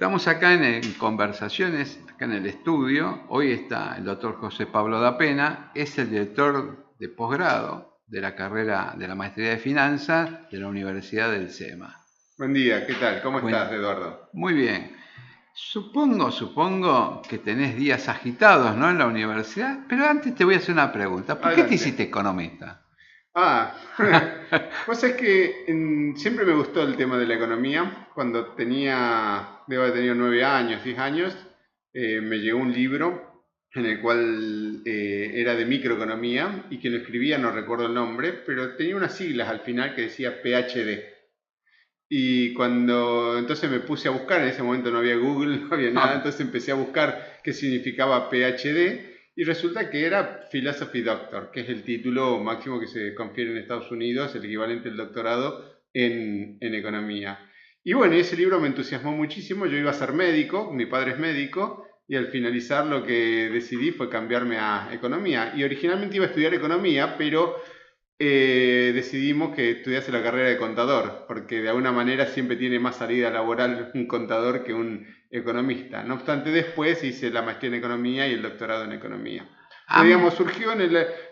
Estamos acá en conversaciones, acá en el estudio. Hoy está el doctor José Pablo da Pena, es el director de posgrado de la carrera de la Maestría de Finanzas de la Universidad del SEMA. Buen día, ¿qué tal? ¿Cómo estás, Eduardo? Muy bien. Supongo que tenés días agitados, ¿no? En la universidad, pero antes te voy a hacer una pregunta. ¿Por qué te hiciste Adelante. economista? Ah, pues es que siempre me gustó el tema de la economía. Cuando debo haber tenido 9 años, 10 años, me llegó un libro en el cual era de microeconomía y que lo escribía, no recuerdo el nombre, pero tenía unas siglas al final que decía PhD. Y cuando entonces me puse a buscar, en ese momento no había Google, no había nada, entonces empecé a buscar qué significaba PhD y resulta que era Philosophy Doctor, que es el título máximo que se confiere en Estados Unidos, el equivalente al doctorado en economía. Y bueno, ese libro me entusiasmó muchísimo, yo iba a ser médico, mi padre es médico, y al finalizar lo que decidí fue cambiarme a economía. Y originalmente iba a estudiar economía, pero decidimos que estudiase la carrera de contador, porque de alguna manera siempre tiene más salida laboral un contador que un economista. No obstante, después hice la maestría en economía y el doctorado en economía. Pero digamos, surgió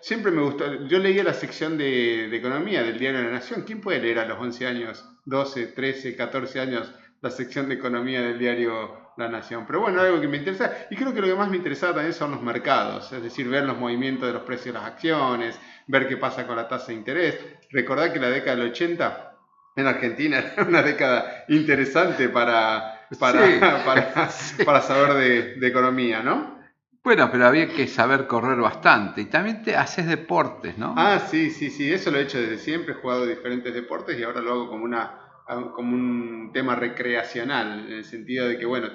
siempre me gustó, yo leía la sección de economía del Diario de la Nación. ¿Quién puede leer a los 11 años, 12, 13, 14 años la sección de economía del Diario La Nación? Pero bueno, algo que me interesa, y creo que lo que más me interesaba también son los mercados, es decir, ver los movimientos de los precios de las acciones, ver qué pasa con la tasa de interés. Recordad que la década del 80 en Argentina era una década interesante para saber de economía, ¿no? Bueno, pero había que saber correr bastante y también te haces deportes, ¿no? Ah, sí, sí, sí, eso lo he hecho desde siempre, he jugado diferentes deportes y ahora lo hago como un tema recreacional, en el sentido de que, bueno,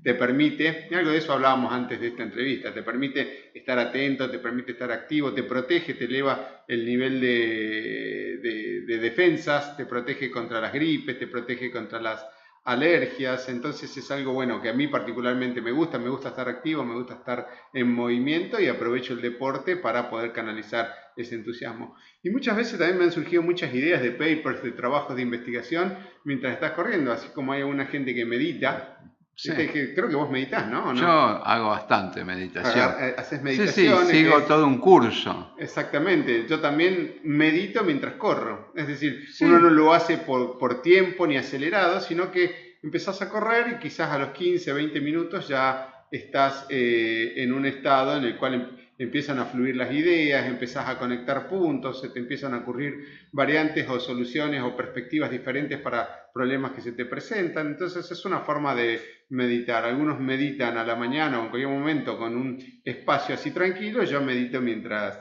te permite, y algo de eso hablábamos antes de esta entrevista, te permite estar atento, te permite estar activo, te protege, te eleva el nivel de defensas, te protege contra las gripes, te protege contra las alergias. Entonces es algo bueno que a mí particularmente me gusta estar activo, me gusta estar en movimiento y aprovecho el deporte para poder canalizar ese entusiasmo. Y muchas veces también me han surgido muchas ideas de papers, de trabajos de investigación mientras estás corriendo, así como hay una gente que medita. Sí. Creo que vos meditas, ¿no? ¿O no? Yo hago bastante meditación. Haces Sí, sí, meditaciones. sigo todo un curso. Exactamente, yo también medito mientras corro, es decir, Sí. uno no lo hace por tiempo ni acelerado, sino que empezás a correr y quizás a los 15, 20 minutos ya estás en un estado en el cual empiezan a fluir las ideas, empezás a conectar puntos, se te empiezan a ocurrir variantes o soluciones o perspectivas diferentes para problemas que se te presentan. Entonces es una forma de meditar. Algunos meditan a la mañana o en cualquier momento con un espacio así tranquilo, yo medito mientras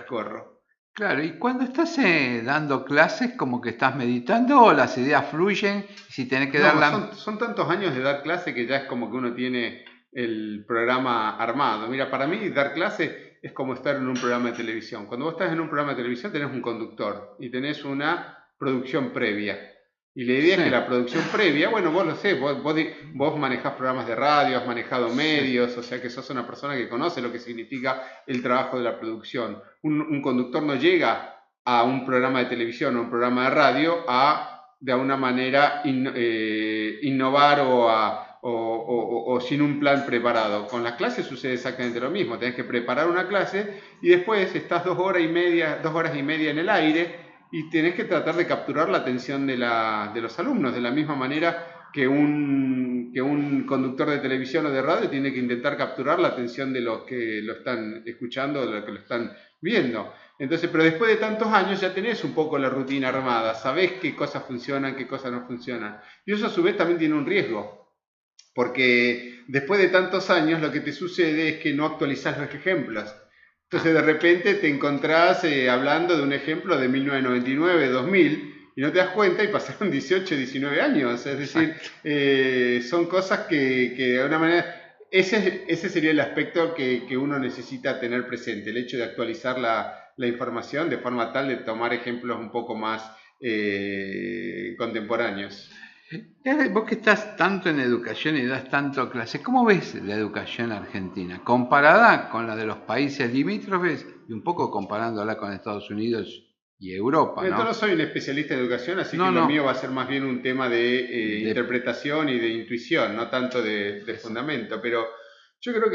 corro. Claro, y cuando estás dando clases, como que estás meditando o las ideas fluyen, y si tenés que No, darla... son tantos años de dar clase que ya es como que uno tiene el programa armado. Mira, para mí dar clase es como estar en un programa de televisión. Cuando vos estás en un programa de televisión tenés un conductor y tenés una producción previa. Y la idea Sí, es que la producción previa, bueno, vos lo sé, vos manejás programas de radio, has manejado sí. medios, o sea que sos una persona que conoce lo que significa el trabajo de la producción. Un conductor no llega a un programa de televisión o un programa de radio de alguna manera innovar o sin un plan preparado. Con las clases sucede exactamente lo mismo. Tenés que preparar una clase y después estás 2 horas y media en el aire y tenés que tratar de capturar la atención de los alumnos, de la misma manera que un conductor de televisión o de radio tiene que intentar capturar la atención de los que lo están escuchando o de los que lo están viendo. Entonces, pero después de tantos años ya tenés un poco la rutina armada, sabés qué cosas funcionan, qué cosas no funcionan. Y eso a su vez también tiene un riesgo, porque después de tantos años lo que te sucede es que no actualizás los ejemplos. Entonces de repente te encontrás hablando de un ejemplo de 1999, 2000, y no te das cuenta y pasaron 18, 19 años. Es decir, son cosas que de alguna manera... Ese sería el aspecto que uno necesita tener presente, el hecho de actualizar la información de forma tal de tomar ejemplos un poco más contemporáneos. Vos que estás tanto en educación y das tanto clase, ¿cómo ves la educación argentina? Comparada con la de los países limítrofes y un poco comparándola con Estados Unidos y Europa, Entonces ¿no? no soy un especialista en educación, así que lo mío va a ser más bien un tema de interpretación y de intuición, no tanto de fundamento. Pero yo creo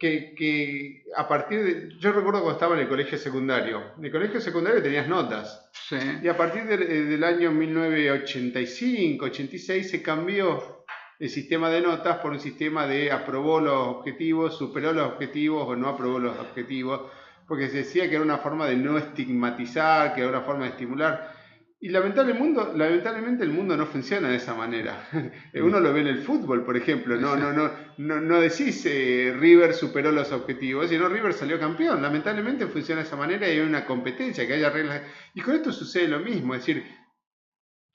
que a partir de... Yo recuerdo cuando estaba en el colegio secundario. En el colegio secundario tenías notas. Sí. Y a partir del año 1985, 86 se cambió el sistema de notas por un sistema de aprobó los objetivos, superó los objetivos o no aprobó los objetivos, porque se decía que era una forma de no estigmatizar, que era una forma de estimular. Y lamentablemente el mundo no funciona de esa manera. Uno lo ve en el fútbol, por ejemplo. No decís River superó los objetivos, sino River salió campeón. Lamentablemente funciona de esa manera y hay una competencia, que haya reglas. Y con esto sucede lo mismo, es decir,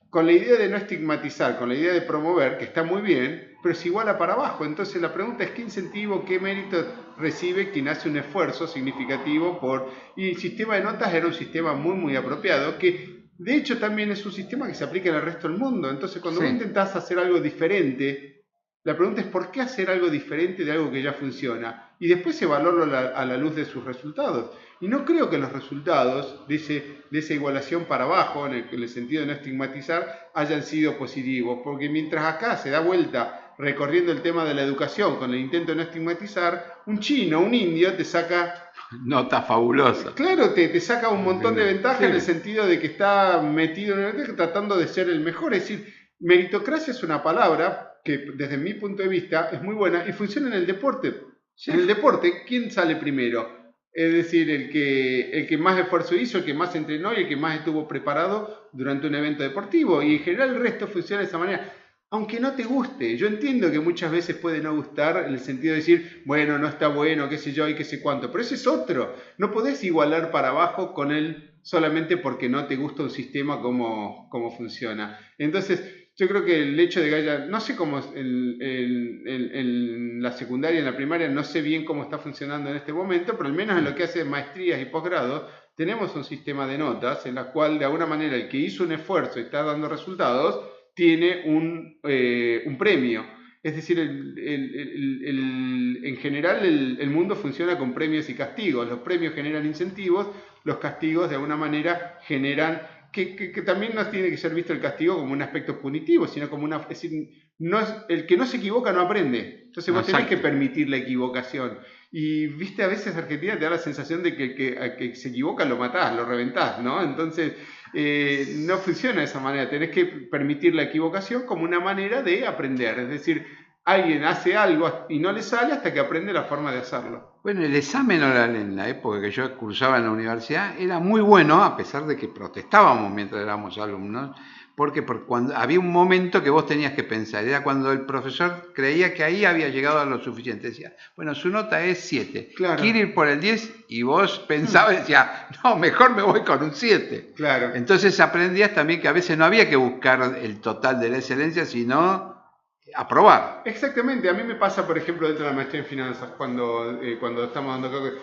con la idea de no estigmatizar, con la idea de promover, que está muy bien, pero es igual a para abajo. Entonces la pregunta es qué incentivo, qué mérito recibe quien hace un esfuerzo significativo por... Y el sistema de notas era un sistema muy, muy apropiado, que de hecho también es un sistema que se aplica en el resto del mundo. Entonces cuando vos intentás hacer algo diferente, la pregunta es ¿por qué hacer algo diferente de algo que ya funciona? Y después evaluarlo a la luz de sus resultados. Y no creo que los resultados de esa igualación para abajo, en el sentido de no estigmatizar, hayan sido positivos. Porque mientras acá se da vuelta recorriendo el tema de la educación con el intento de no estigmatizar, un chino, un indio te saca... Nota fabulosa. Claro, te saca un montón de ventajas en el sentido de que está metido en el tratando de ser el mejor. Es decir, meritocracia es una palabra que desde mi punto de vista es muy buena y funciona en el deporte. Sí. En el deporte, ¿quién sale primero? Es decir, el que más esfuerzo hizo, el que más entrenó y el que más estuvo preparado durante un evento deportivo. Y en general el resto funciona de esa manera. Aunque no te guste, yo entiendo que muchas veces puede no gustar en el sentido de decir, bueno, no está bueno, qué sé yo y qué sé cuánto, pero ese es otro. No podés igualar para abajo con él solamente porque no te gusta un sistema como funciona. Entonces, yo creo que el hecho de que haya, no sé cómo en la secundaria, en la primaria, no sé bien cómo está funcionando en este momento, pero al menos en lo que hace maestrías y posgrados, tenemos un sistema de notas en la cual de alguna manera el que hizo un esfuerzo y está dando resultados, tiene un premio. Es decir, en general el mundo funciona con premios y castigos. Los premios generan incentivos, los castigos de alguna manera generan... Que también no tiene que ser visto el castigo como un aspecto punitivo, sino como una... Es decir, el que no se equivoca no aprende. Entonces vos tenés que permitir la equivocación. Y viste, a veces Argentina te da la sensación de que al que se equivoca lo matás, lo reventás, ¿no? Entonces no funciona de esa manera. Tenés que permitir la equivocación como una manera de aprender. Es decir, alguien hace algo y no le sale hasta que aprende la forma de hacerlo. Bueno, el examen oral en la época que yo cursaba en la universidad era muy bueno, a pesar de que protestábamos mientras éramos alumnos, porque cuando había un momento que vos tenías que pensar, era cuando el profesor creía que ahí había llegado a lo suficiente. Decía, bueno, su nota es 7, claro. Quiere ir por el 10 y vos pensabas y decías, no, mejor me voy con un 7. Claro. Entonces aprendías también que a veces no había que buscar el total de la excelencia, sino... aprobar. Exactamente, a mí me pasa, por ejemplo, dentro de la maestría en finanzas, cuando estamos dando...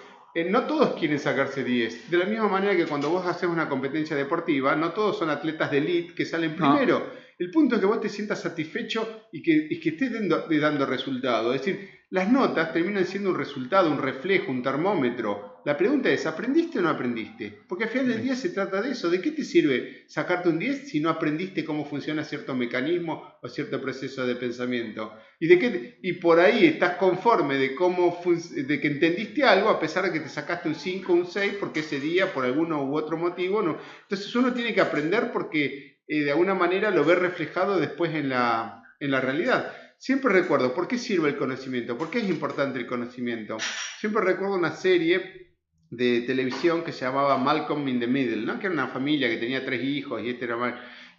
no todos quieren sacarse 10. De la misma manera que cuando vos haces una competencia deportiva, no todos son atletas de elite que salen primero. No. El punto es que vos te sientas satisfecho y que estés dando resultado. Es decir, las notas terminan siendo un resultado, un reflejo, un termómetro. La pregunta es, ¿aprendiste o no aprendiste? Porque al final del día se trata de eso. ¿De qué te sirve sacarte un 10 si no aprendiste cómo funciona cierto mecanismo o cierto proceso de pensamiento? Y por ahí estás conforme de que entendiste algo a pesar de que te sacaste un 5 o un 6 porque ese día por alguno u otro motivo no. Entonces uno tiene que aprender porque de alguna manera lo ve reflejado después en la realidad. Siempre recuerdo, ¿por qué sirve el conocimiento? ¿Por qué es importante el conocimiento? Siempre recuerdo una serie de televisión que se llamaba Malcolm in the Middle, ¿no? Que era una familia que tenía 3 hijos y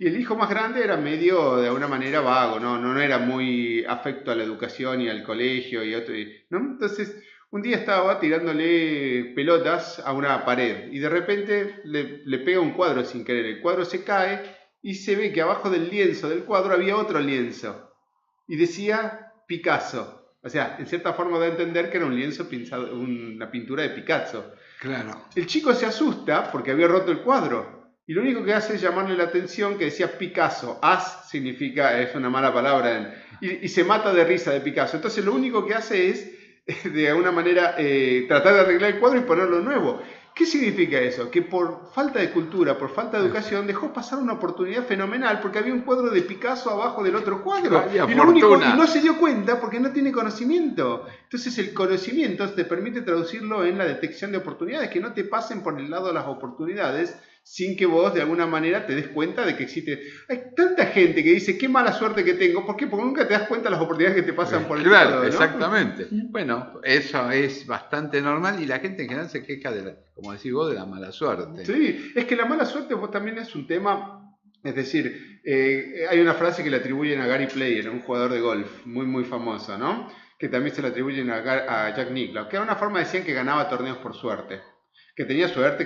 y el hijo más grande era medio de alguna manera vago, no era muy afecto a la educación y al colegio y otro, ¿no? Entonces un día estaba tirándole pelotas a una pared y de repente le pega un cuadro sin querer, el cuadro se cae y se ve que abajo del lienzo del cuadro había otro lienzo y decía Picasso. O sea, en cierta forma da a entender que era un lienzo pinzado, una pintura de Picasso. Claro. El chico se asusta porque había roto el cuadro y lo único que hace es llamarle la atención que decía Picasso. As significa, es una mala palabra, y se mata de risa de Picasso. Entonces lo único que hace es, de alguna manera, tratar de arreglar el cuadro y ponerlo nuevo. ¿Qué significa eso? Que por falta de cultura, por falta de educación, dejó pasar una oportunidad fenomenal porque había un cuadro de Picasso abajo del otro cuadro. Y no se dio cuenta porque no tiene conocimiento. Entonces el conocimiento te permite traducirlo en la detección de oportunidades, que no te pasen por el lado de las oportunidades sin que vos de alguna manera te des cuenta de que existe. Hay tanta gente que dice, qué mala suerte que tengo. ¿Por qué? Porque nunca te das cuenta de las oportunidades que te pasan por el lado. Claro, exactamente. Bueno, eso es bastante normal y la gente en general se queja de como decís vos, de la mala suerte. Sí, es que la mala suerte vos también es un tema, es decir, hay una frase que le atribuyen a Gary Player, un jugador de golf muy famoso, ¿no? Que también se le atribuyen a Jack Nicklaus, que era una forma, decían que ganaba torneos por suerte. Que tenía suerte.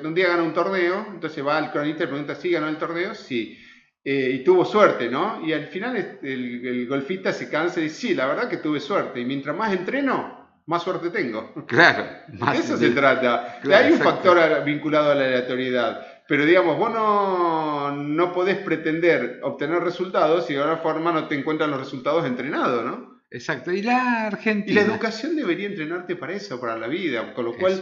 Un día gana un torneo, entonces va al cronista y pregunta, ¿sí ganó el torneo? Sí. Y tuvo suerte, ¿no? Y al final el golfista se cansa y dice, sí, la verdad que tuve suerte. Y mientras más entreno, más suerte tengo. Claro. De eso se trata. Claro, hay un factor vinculado a la aleatoriedad. Pero digamos, vos no podés pretender obtener resultados si de alguna forma no te encuentran los resultados entrenados, ¿no? Exacto, y la Argentina. Y la educación debería entrenarte para eso, para la vida, con lo cual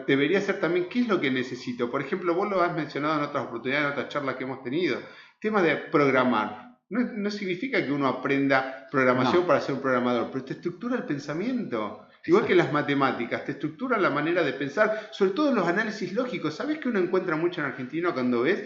debería ser también qué es lo que necesito. Por ejemplo, vos lo has mencionado en otras oportunidades, en otras charlas que hemos tenido, tema de programar. No significa que uno aprenda programación para ser un programador, pero te estructura el pensamiento. Igual que las matemáticas, te estructura la manera de pensar, sobre todo en los análisis lógicos. ¿Sabés que uno encuentra mucho en Argentina cuando ves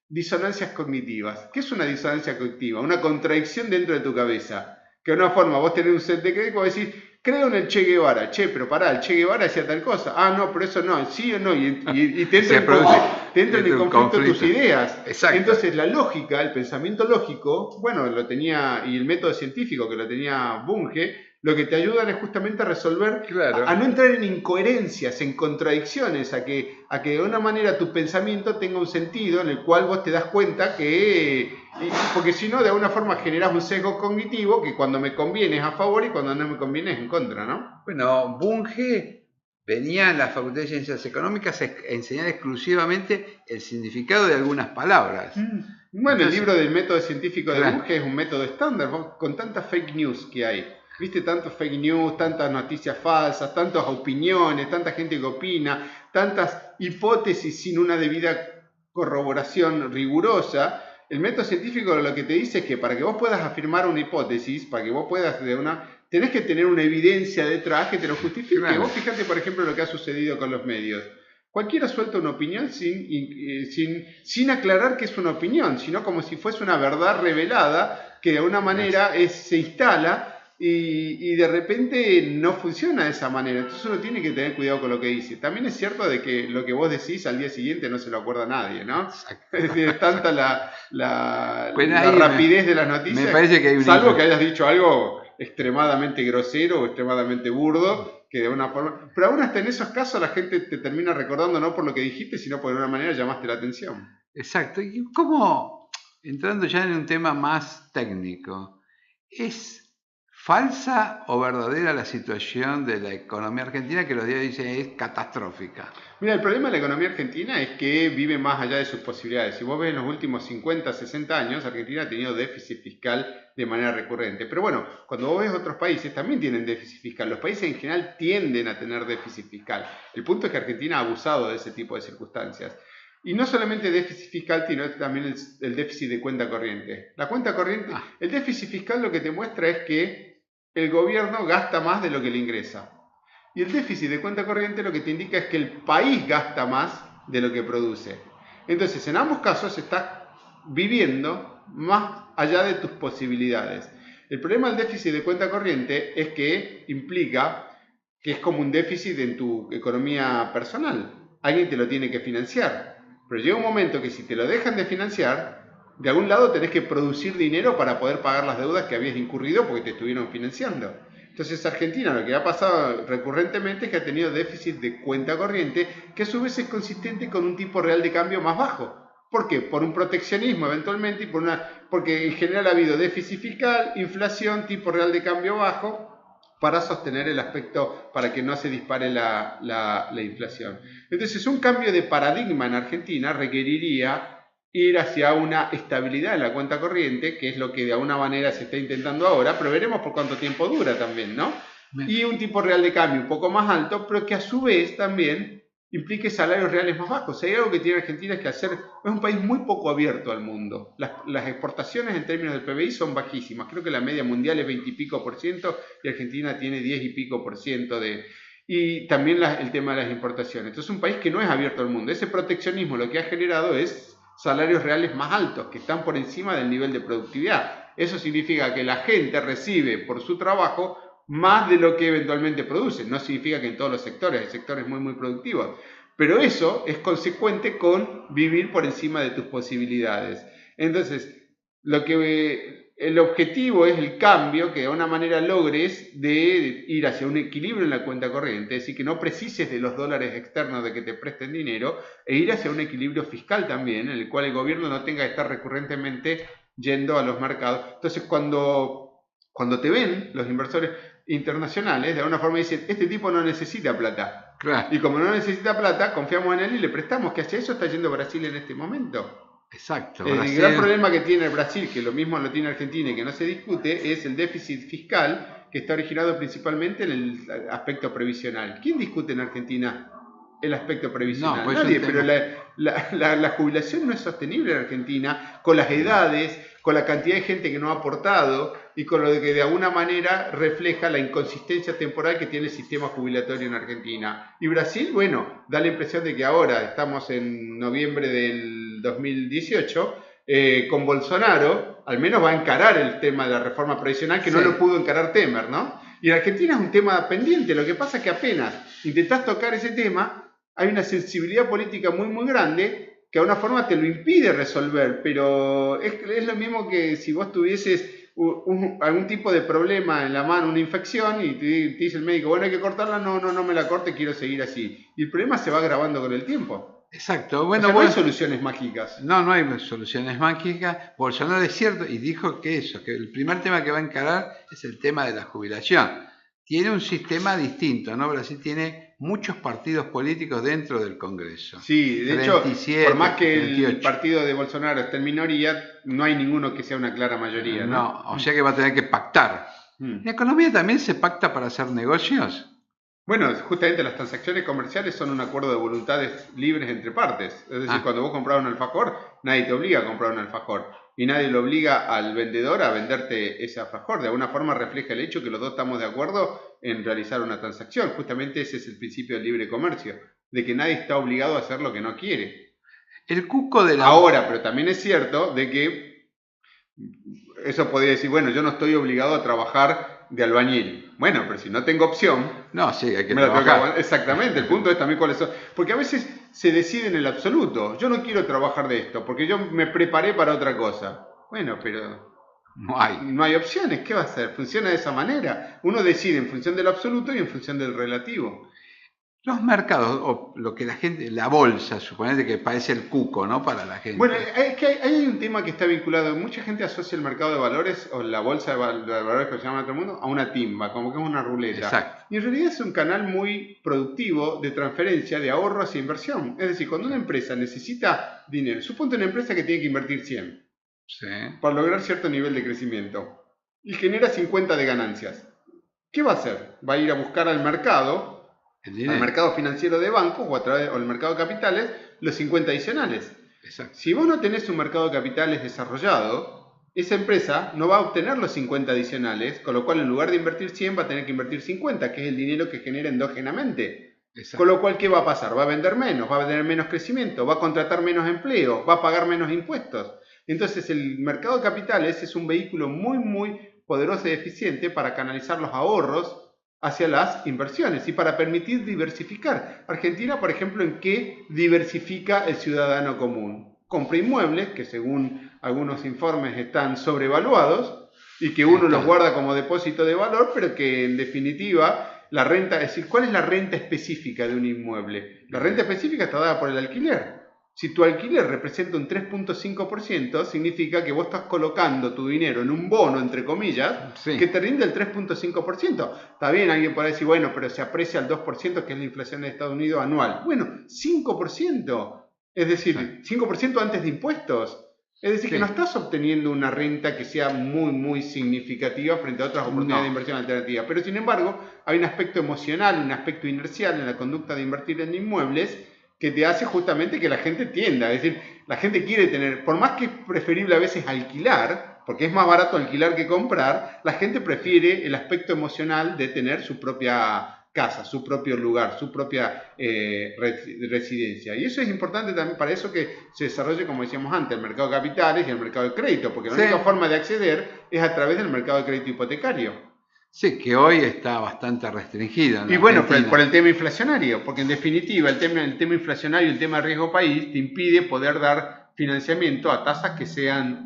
disonancias cognitivas? ¿Qué es una disonancia cognitiva? Una contradicción dentro de tu cabeza. Que de una forma vos tenés un set de crédito y decís, creo en el Che Guevara. Che, pero pará, el Che Guevara decía tal cosa. Ah, no, pero eso no, sí o no. Y te entra en el conflicto tus ideas. Exacto. Entonces la lógica, el pensamiento lógico, bueno, lo tenía, y el método científico que lo tenía Bunge, lo que te ayudan es justamente a resolver, a no entrar en incoherencias, en contradicciones, a que de una manera tu pensamiento tenga un sentido en el cual vos te das cuenta que... Porque si no, de alguna forma generás un sesgo cognitivo que cuando me conviene es a favor y cuando no me conviene es en contra, ¿no? Bueno, Bunge venía en la Facultad de Ciencias Económicas a enseñar exclusivamente el significado de algunas palabras. Bueno, entonces, el libro del método científico de Bunge es un método estándar, con tantas fake news que hay. ¿Viste? Tantos fake news, tantas noticias falsas, tantas opiniones, tanta gente que opina, tantas hipótesis sin una debida corroboración rigurosa. El método científico lo que te dice es que para que vos puedas afirmar una hipótesis, para que vos puedas tenés que tener una evidencia detrás que te lo justifique. Claro. Vos fíjate, por ejemplo, lo que ha sucedido con los medios. Cualquiera suelta una opinión sin aclarar que es una opinión, sino como si fuese una verdad revelada que de alguna manera se instala y de repente no funciona de esa manera. Entonces uno tiene que tener cuidado con lo que dice. También es cierto de que lo que vos decís al día siguiente no se lo acuerda nadie, ¿no? Es decir, es tanta la rapidez de las noticias, me parece que hay salvo que hayas dicho algo extremadamente grosero o extremadamente burdo, que de una forma... Pero aún hasta en esos casos la gente te termina recordando no por lo que dijiste, sino por una manera llamaste la atención. Exacto. ¿Y cómo, entrando ya en un tema más técnico, es falsa o verdadera la situación de la economía argentina que los días dicen es catastrófica? Mira, el problema de la economía argentina es que vive más allá de sus posibilidades. Si vos ves en los últimos 50, 60 años, Argentina ha tenido déficit fiscal de manera recurrente. Pero bueno, cuando vos ves otros países, también tienen déficit fiscal. Los países en general tienden a tener déficit fiscal. El punto es que Argentina ha abusado de ese tipo de circunstancias. Y no solamente déficit fiscal, sino también el déficit de cuenta corriente. La cuenta corriente, el déficit fiscal lo que te muestra es que el gobierno gasta más de lo que le ingresa. Y el déficit de cuenta corriente lo que te indica es que el país gasta más de lo que produce. Entonces, en ambos casos estás viviendo más allá de tus posibilidades. El problema del déficit de cuenta corriente es que implica que es como un déficit en tu economía personal. Alguien te lo tiene que financiar. Pero llega un momento que si te lo dejan de financiar, de algún lado tenés que producir dinero para poder pagar las deudas que habías incurrido porque te estuvieron financiando. Entonces Argentina lo que ha pasado recurrentemente es que ha tenido déficit de cuenta corriente que a su vez es consistente con un tipo real de cambio más bajo. ¿Por qué? Por un proteccionismo eventualmente y porque en general ha habido déficit fiscal, inflación, tipo real de cambio bajo para sostener el aspecto, para que no se dispare la inflación. Entonces un cambio de paradigma en Argentina requeriría ir hacia una estabilidad en la cuenta corriente, que es lo que de alguna manera se está intentando ahora, pero veremos por cuánto tiempo dura también, ¿no? Y un tipo real de cambio un poco más alto, pero que a su vez también implique salarios reales más bajos. Hay algo que tiene Argentina es que es un país muy poco abierto al mundo. Las exportaciones en términos del PBI son bajísimas. Creo que la media mundial es 20 y pico por ciento y Argentina tiene 10 y pico por ciento de... Y también el tema de las importaciones. Entonces es un país que no es abierto al mundo. Ese proteccionismo lo que ha generado es salarios reales más altos, que están por encima del nivel de productividad. Eso significa que la gente recibe por su trabajo más de lo que eventualmente produce. No significa que en todos los sectores, hay sectores muy productivos, pero eso es consecuente con vivir por encima de tus posibilidades. Entonces, el objetivo es el cambio que de una manera logres de ir hacia un equilibrio en la cuenta corriente, es decir, que no precises de los dólares externos de que te presten dinero, e ir hacia un equilibrio fiscal también, en el cual el gobierno no tenga que estar recurrentemente yendo a los mercados. Entonces, cuando te ven los inversores internacionales, de alguna forma dicen, este tipo no necesita plata. Claro. Y como no necesita plata, confiamos en él y le prestamos, que hacia eso está yendo Brasil en este momento. Exacto. El gran problema que tiene Brasil, que lo mismo lo tiene Argentina y que no se discute, es el déficit fiscal que está originado principalmente en el aspecto previsional. ¿Quién discute en Argentina el aspecto previsional? No, pues nadie, pero la jubilación no es sostenible en Argentina, con las edades, con la cantidad de gente que no ha aportado y con lo que de alguna manera refleja la inconsistencia temporal que tiene el sistema jubilatorio en Argentina. Y Brasil, bueno, da la impresión de que ahora estamos en noviembre del 2018, con Bolsonaro, al menos va a encarar el tema de la reforma previsional, que no lo pudo encarar Temer, ¿no? Y en Argentina es un tema pendiente, lo que pasa es que apenas intentás tocar ese tema, hay una sensibilidad política muy grande que de alguna forma te lo impide resolver, pero es lo mismo que si vos tuvieses algún tipo de problema en la mano, una infección, y te dice el médico, bueno, hay que cortarla, no me la corte, quiero seguir así. Y el problema se va agravando con el tiempo. Exacto. Bueno, no hay soluciones mágicas. No hay soluciones mágicas. Bolsonaro es cierto y dijo que el primer tema que va a encarar es el tema de la jubilación. Tiene un sistema distinto, ¿no? Brasil tiene muchos partidos políticos dentro del Congreso. Sí, de 37, hecho, por más que 38. El partido de Bolsonaro esté en minoría, no hay ninguno que sea una clara mayoría, ¿no? No, o sea que va a tener que pactar. ¿La economía también se pacta para hacer negocios? Bueno, justamente las transacciones comerciales son un acuerdo de voluntades libres entre partes. Es decir, cuando vos compras un alfajor, nadie te obliga a comprar un alfajor. Y nadie le obliga al vendedor a venderte ese alfajor. De alguna forma refleja el hecho que los dos estamos de acuerdo en realizar una transacción. Justamente ese es el principio del libre comercio, de que nadie está obligado a hacer lo que no quiere. El cuco de la... Ahora, pero también es cierto de que eso podría decir, bueno, yo no estoy obligado a trabajar de albañil. Bueno, pero si no tengo opción... No, sí, hay que trabajar. Exactamente, el punto es también cuáles son... Porque a veces se decide en el absoluto. Yo no quiero trabajar de esto, porque yo me preparé para otra cosa. Bueno, pero... No hay opciones, ¿qué va a hacer? Funciona de esa manera. Uno decide en función del absoluto y en función del relativo. Los mercados, o lo que la gente, la bolsa, suponete que parece el cuco, ¿no? Para la gente. Bueno, es que hay un tema que está vinculado. Mucha gente asocia el mercado de valores o la bolsa de valores que se llama en todo el mundo a una timba, como que es una ruleta. Exacto. Y en realidad es un canal muy productivo de transferencia de ahorro hacia inversión. Es decir, cuando una empresa necesita dinero, suponte una empresa que tiene que invertir 100 para lograr cierto nivel de crecimiento y genera 50 de ganancias. ¿Qué va a hacer? Va a ir a buscar al mercado financiero de bancos o el mercado de capitales, los 50 adicionales. Exacto. Si vos no tenés un mercado de capitales desarrollado, esa empresa no va a obtener los 50 adicionales, con lo cual en lugar de invertir 100 va a tener que invertir 50, que es el dinero que genera endógenamente. Exacto. Con lo cual, ¿qué va a pasar? Va a vender menos, va a tener menos crecimiento, va a contratar menos empleo, va a pagar menos impuestos. Entonces el mercado de capitales es un vehículo muy poderoso y eficiente para canalizar los ahorros hacia las inversiones y para permitir diversificar. Argentina, por ejemplo, ¿en qué diversifica el ciudadano común? Compra inmuebles que según algunos informes están sobrevaluados y que uno los guarda como depósito de valor, pero que en definitiva la renta, es decir, ¿cuál es la renta específica de un inmueble? La renta específica está dada por el alquiler. Si tu alquiler representa un 3.5%, significa que vos estás colocando tu dinero en un bono, entre comillas, que te rinde el 3.5%. Está bien, alguien puede decir, bueno, pero se aprecia el 2%, que es la inflación de Estados Unidos anual. Bueno, 5%. Es decir, 5% antes de impuestos. Es decir, que no estás obteniendo una renta que sea muy, muy significativa frente a otras oportunidades de inversión alternativa. Pero sin embargo, hay un aspecto emocional, un aspecto inercial en la conducta de invertir en inmuebles que te hace justamente que la gente tienda. Es decir, la gente quiere tener, por más que es preferible a veces alquilar, porque es más barato alquilar que comprar, la gente prefiere el aspecto emocional de tener su propia casa, su propio lugar, su propia residencia. Y eso es importante también para eso que se desarrolle, como decíamos antes, el mercado de capitales y el mercado de crédito, porque la única forma de acceder es a través del mercado de crédito hipotecario. Sí, que hoy está bastante restringido. Y bueno, por el tema inflacionario, porque en definitiva el tema inflacionario y el tema de riesgo país te impide poder dar financiamiento a tasas que sean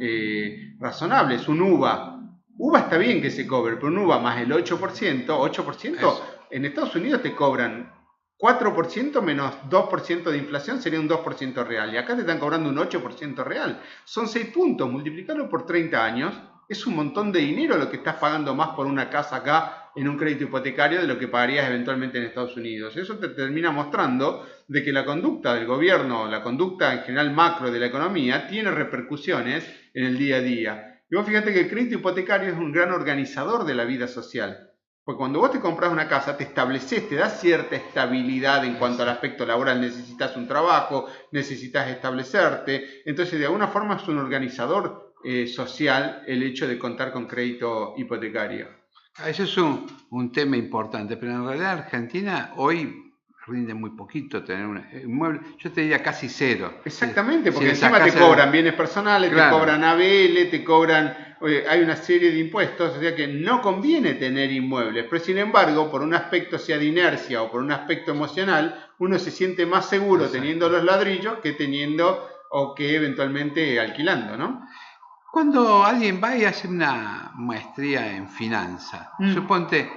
razonables. Un UVA está bien que se cobre, pero un UVA más el 8%, eso. En Estados Unidos te cobran 4% menos 2% de inflación, sería un 2% real. Y acá te están cobrando un 8% real. Son 6 puntos, multiplicarlo por 30 años. Es un montón de dinero lo que estás pagando más por una casa acá en un crédito hipotecario de lo que pagarías eventualmente en Estados Unidos. Eso te termina mostrando de que la conducta del gobierno, la conducta en general macro de la economía, tiene repercusiones en el día a día. Y vos fíjate que el crédito hipotecario es un gran organizador de la vida social. Porque cuando vos te compras una casa, te estableces, te das cierta estabilidad en cuanto al aspecto laboral. Necesitas un trabajo, necesitas establecerte. Entonces, de alguna forma es un organizador social el hecho de contar con crédito hipotecario. Eso es un tema importante, pero en realidad Argentina hoy rinde muy poquito tener un inmueble, yo te diría casi cero. Exactamente, porque encima te cobran bienes personales, claro, te cobran ABL, te cobran, hay una serie de impuestos, o sea que no conviene tener inmuebles, pero sin embargo, por un aspecto sea de inercia o por un aspecto emocional, uno se siente más seguro teniendo los ladrillos que teniendo o que eventualmente alquilando, ¿no? Cuando alguien va y hace una maestría en finanzas, suponte,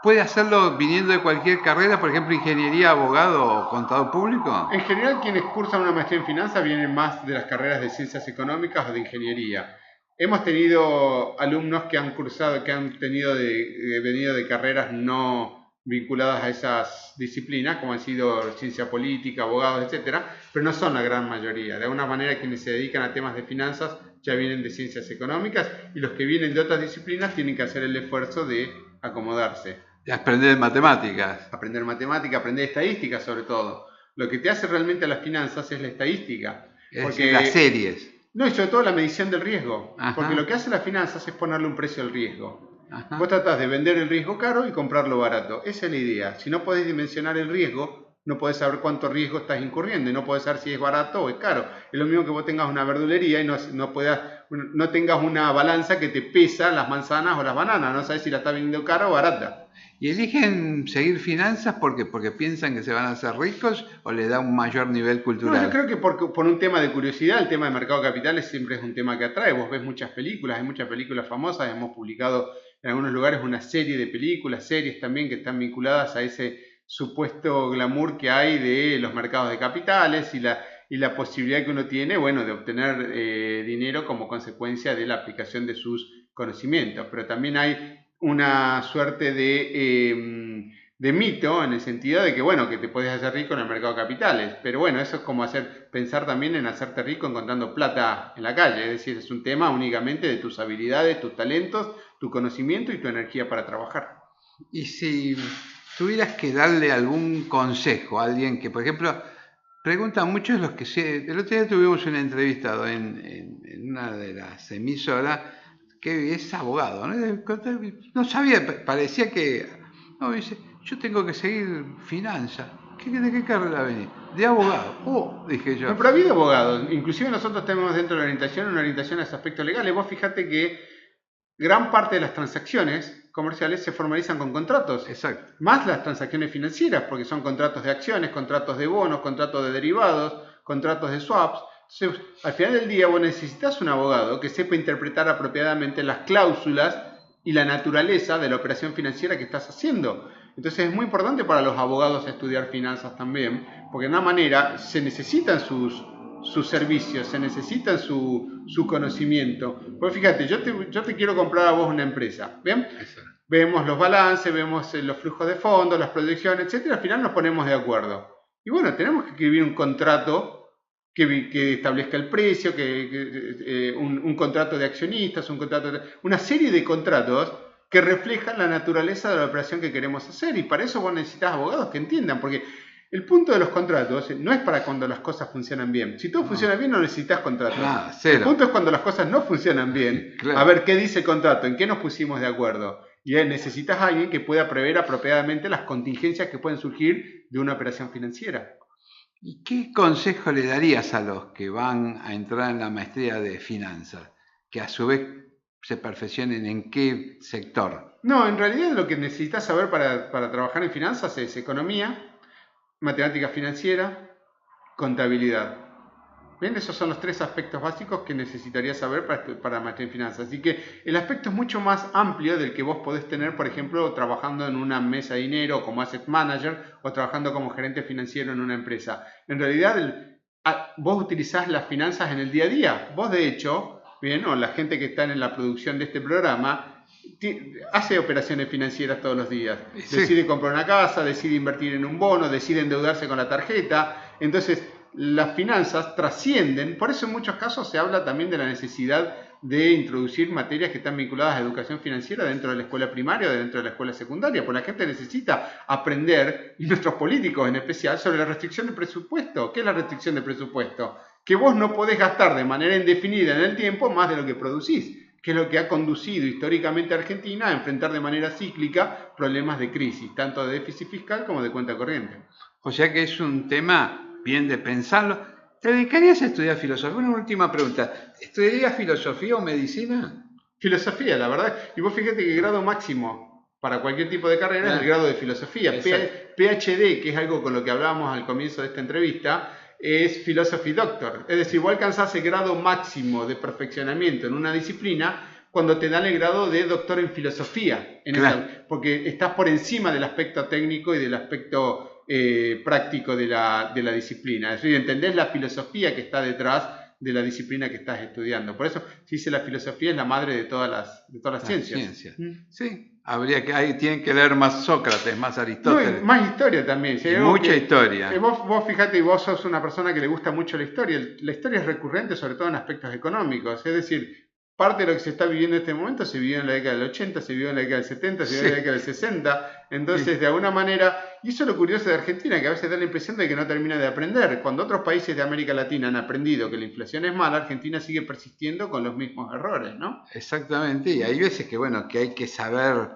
¿puede hacerlo viniendo de cualquier carrera, por ejemplo, ingeniería, abogado o contador público? En general, quienes cursan una maestría en finanzas vienen más de las carreras de ciencias económicas o de ingeniería. Hemos tenido alumnos que han cursado, que han venido de carreras no vinculadas a esas disciplinas, como han sido ciencia política, abogados, etcétera, pero no son la gran mayoría. De alguna manera, quienes se dedican a temas de finanzas ya vienen de ciencias económicas y los que vienen de otras disciplinas tienen que hacer el esfuerzo de acomodarse. De aprender matemáticas. Aprender matemáticas, aprender estadística sobre todo. Lo que te hace realmente a las finanzas es la estadística. Porque las series. No, y sobre todo la medición del riesgo. Ajá. Porque lo que hace las finanzas es ponerle un precio al riesgo. Ajá. Vos tratás de vender el riesgo caro y comprarlo barato. Esa es la idea. Si no podés dimensionar el riesgo, no podés saber cuánto riesgo estás incurriendo y no podés saber si es barato o es caro. Es lo mismo que vos tengas una verdulería y no tengas una balanza que te pesa las manzanas o las bananas. No sabes si la estás vendiendo cara o barata. ¿Y eligen seguir finanzas porque piensan que se van a hacer ricos o les da un mayor nivel cultural? No, yo creo que por un tema de curiosidad, el tema de mercado de capitales siempre es un tema que atrae. Vos ves muchas películas, hay muchas películas famosas, hemos publicado en algunos lugares una serie de películas, series también que están vinculadas a ese supuesto glamour que hay de los mercados de capitales y la posibilidad que uno tiene, bueno, de obtener dinero como consecuencia de la aplicación de sus conocimientos. Pero también hay una suerte de mito en el sentido de que, bueno, que te puedes hacer rico en el mercado de capitales, pero bueno, eso es como pensar también en hacerte rico encontrando plata en la calle, es decir, es un tema únicamente de tus habilidades, tus talentos, tu conocimiento y tu energía para trabajar. Y si tuvieras que darle algún consejo a alguien que, por ejemplo, preguntan muchos los que el otro día tuvimos un entrevistado en una de las emisoras que es abogado, no sabía, parecía que, no, dice, yo tengo que seguir finanzas. ¿De qué carrera venís? De abogado. Dije yo. No, pero ha habido abogados, inclusive nosotros tenemos dentro de la orientación una orientación a ese aspecto legales. Vos fíjate que gran parte de las transacciones comerciales se formalizan con contratos. Exacto. Más las transacciones financieras, porque son contratos de acciones, contratos de bonos, contratos de derivados, contratos de swaps. Entonces, al final del día vos necesitas un abogado que sepa interpretar apropiadamente las cláusulas y la naturaleza de la operación financiera que estás haciendo. Entonces es muy importante para los abogados estudiar finanzas también, porque de una manera se necesitan sus servicios, se necesitan su conocimiento. Pues fíjate, yo te quiero comprar a vos una empresa, ¿bien? Exacto. Vemos los balances, vemos los flujos de fondos, las proyecciones, etcétera. Al final nos ponemos de acuerdo. Y bueno, tenemos que escribir un contrato que establezca el precio, un contrato de accionistas, una serie de contratos que reflejan la naturaleza de la operación que queremos hacer. Y para eso vos necesitas abogados que entiendan, porque el punto de los contratos no es para cuando las cosas funcionan bien. Si todo funciona bien, no necesitas contratos. El punto es cuando las cosas no funcionan bien. Claro. A ver qué dice el contrato, en qué nos pusimos de acuerdo. Y necesitas a alguien que pueda prever apropiadamente las contingencias que pueden surgir de una operación financiera. ¿Y qué consejo le darías a los que van a entrar en la maestría de finanzas? Que a su vez se perfeccionen en qué sector. No, en realidad lo que necesitas saber para trabajar en finanzas es economía, matemática financiera, contabilidad. Bien, esos son los 3 aspectos básicos que necesitarías saber para maestría en finanzas. Así que el aspecto es mucho más amplio del que vos podés tener, por ejemplo, trabajando en una mesa de dinero como asset manager o trabajando como gerente financiero en una empresa. En realidad, vos utilizás las finanzas en el día a día. Vos, de hecho, bien, o la gente que está en la producción de este programa, hace operaciones financieras todos los días. Sí. Decide comprar una casa, decide invertir en un bono, decide endeudarse con la tarjeta. Entonces, las finanzas trascienden. Por eso en muchos casos se habla también de la necesidad de introducir materias que están vinculadas a educación financiera dentro de la escuela primaria o dentro de la escuela secundaria, porque la gente necesita aprender, y nuestros políticos en especial, sobre la restricción de presupuesto. ¿Qué es la restricción de presupuesto? Que vos no podés gastar de manera indefinida en el tiempo más de lo que producís, que es lo que ha conducido históricamente a Argentina a enfrentar de manera cíclica problemas de crisis, tanto de déficit fiscal como de cuenta corriente. O sea que es un tema bien de pensarlo. ¿Te dedicarías a estudiar filosofía? Una última pregunta. ¿Estudiarías filosofía o medicina? Filosofía, la verdad. Y vos fíjate que el grado máximo para cualquier tipo de carrera es el grado de filosofía. PhD, que es algo con lo que hablábamos al comienzo de esta entrevista, es Philosophy Doctor. Es decir, vos alcanzás el grado máximo de perfeccionamiento en una disciplina cuando te dan el grado de doctor en filosofía. Porque estás por encima del aspecto técnico y del aspecto práctico de la disciplina. Es decir, entendés la filosofía que está detrás de la disciplina que estás estudiando. Por eso se dice la filosofía es la madre de todas las ciencias. Sí. Tienen que leer más Sócrates, más Aristóteles. No, más historia también. ¿Sí? Mucha historia. Vos fíjate, vos sos una persona que le gusta mucho la historia. La historia es recurrente, sobre todo en aspectos económicos. Es decir, parte de lo que se está viviendo en este momento se vivió en la década del 80, se vivió en la década del 70, se vivió en la década del 60. Entonces, de alguna manera, y eso es lo curioso de Argentina, que a veces da la impresión de que no termina de aprender. Cuando otros países de América Latina han aprendido que la inflación es mala, Argentina sigue persistiendo con los mismos errores, ¿no? Exactamente, y hay veces que hay que saber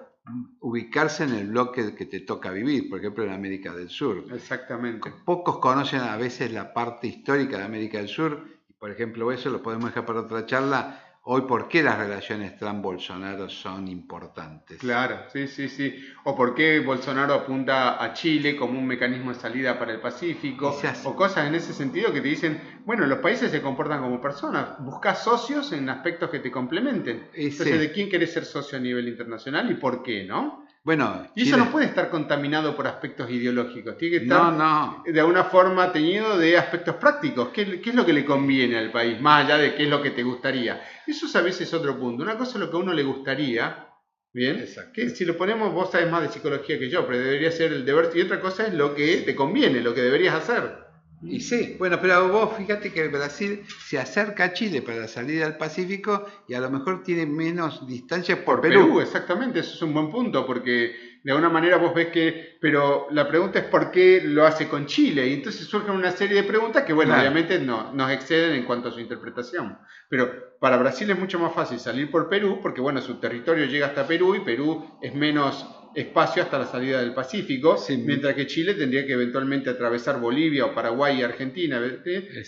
ubicarse en el bloque que te toca vivir, por ejemplo en América del Sur. Exactamente. Pocos conocen a veces la parte histórica de América del Sur, y por ejemplo eso lo podemos dejar para otra charla. Hoy, ¿por qué las relaciones Trump-Bolsonaro son importantes? Claro, sí. O por qué Bolsonaro apunta a Chile como un mecanismo de salida para el Pacífico, o cosas en ese sentido que te dicen, bueno, los países se comportan como personas, buscas socios en aspectos que te complementen. Entonces, ¿de quién querés ser socio a nivel internacional y por qué, no? Bueno, y eso no puede estar contaminado por aspectos ideológicos, tiene que estar de alguna forma teñido de aspectos prácticos. ¿Qué es lo que le conviene al país? Más allá de qué es lo que te gustaría. Eso a veces es otro punto. Una cosa es lo que a uno le gustaría, ¿bien? Que si lo ponemos, vos sabés más de psicología que yo, pero debería ser el deber, y otra cosa es lo que te conviene, lo que deberías hacer. Y sí, bueno, pero vos fíjate que Brasil se acerca a Chile para la salida al Pacífico y a lo mejor tiene menos distancia por Perú. Exactamente, eso es un buen punto, porque de alguna manera vos ves que, pero la pregunta es por qué lo hace con Chile, y entonces surgen una serie de preguntas que, bueno, obviamente nos exceden en cuanto a su interpretación, pero para Brasil es mucho más fácil salir por Perú, porque, bueno, su territorio llega hasta Perú y Perú es menos espacio hasta la salida del Pacífico, mientras que Chile tendría que eventualmente atravesar Bolivia o Paraguay y Argentina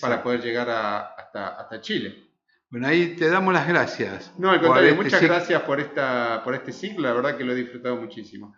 para poder llegar hasta Chile. Bueno, ahí te damos las gracias. No, al contrario, muchas gracias por este ciclo, la verdad que lo he disfrutado muchísimo.